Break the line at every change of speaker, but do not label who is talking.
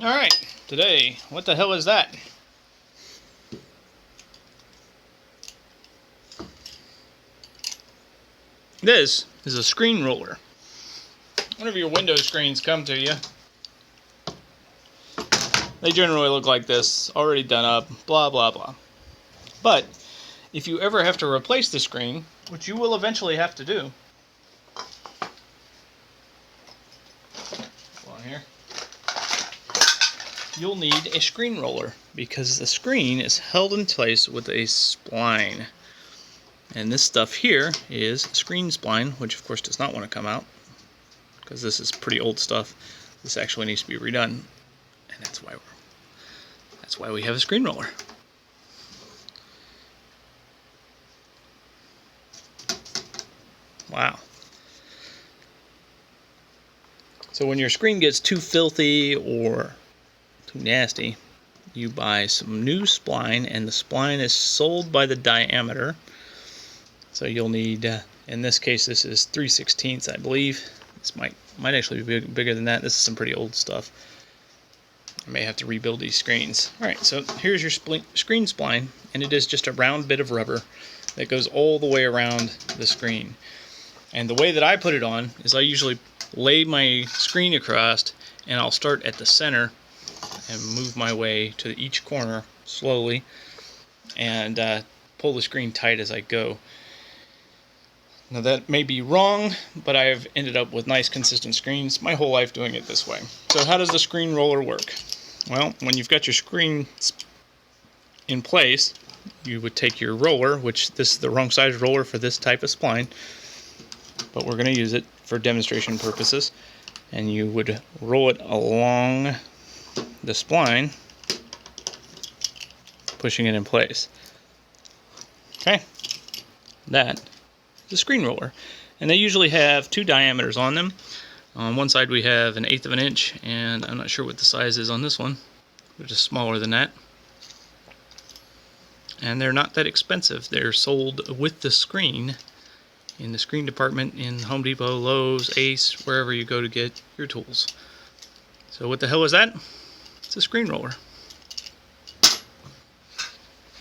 Alright, today, what the hell is that? This is a screen roller. Whenever your Windows screens come to you, they generally look like this, already done up, blah blah blah. But if you ever have to replace the screen, which you will eventually have to do, here, you'll need a screen roller because the screen is held in place with a spline. And this stuff here is a screen spline, which of course does not want to come out because this is pretty old stuff. This actually needs to be redone, and that's why we have a screen roller. Wow. So when your screen gets too filthy or too nasty, you buy some new spline, and the spline is sold by the diameter. So you'll need, in this case, this is 3/16, I believe. This might actually be bigger than that. This is some pretty old stuff. I may have to rebuild these screens. Alright, so here's your screen spline, and it is just a round bit of rubber that goes all the way around the screen. And the way that I put it on is I usually lay my screen across, and I'll start at the center and move my way to each corner slowly and pull the screen tight as I go. Now that may be wrong, but I've ended up with nice consistent screens my whole life doing it this way. So how does the screen roller work? Well, when you've got your screen in place, you would take your roller, which this is the wrong size roller for this type of spline, but we're going to use it for demonstration purposes, and you would roll it along the spline, pushing it in place. Okay, that is a screen roller, and they usually have two diameters on them. On one side we have 1/8 of an inch, and I'm not sure what the size is on this one. They're just smaller than that, and they're not that expensive. They're sold with the screen in the screen department in Home Depot, Lowe's, Ace, wherever you go to get your tools. So what the hell is that? It's a screen roller.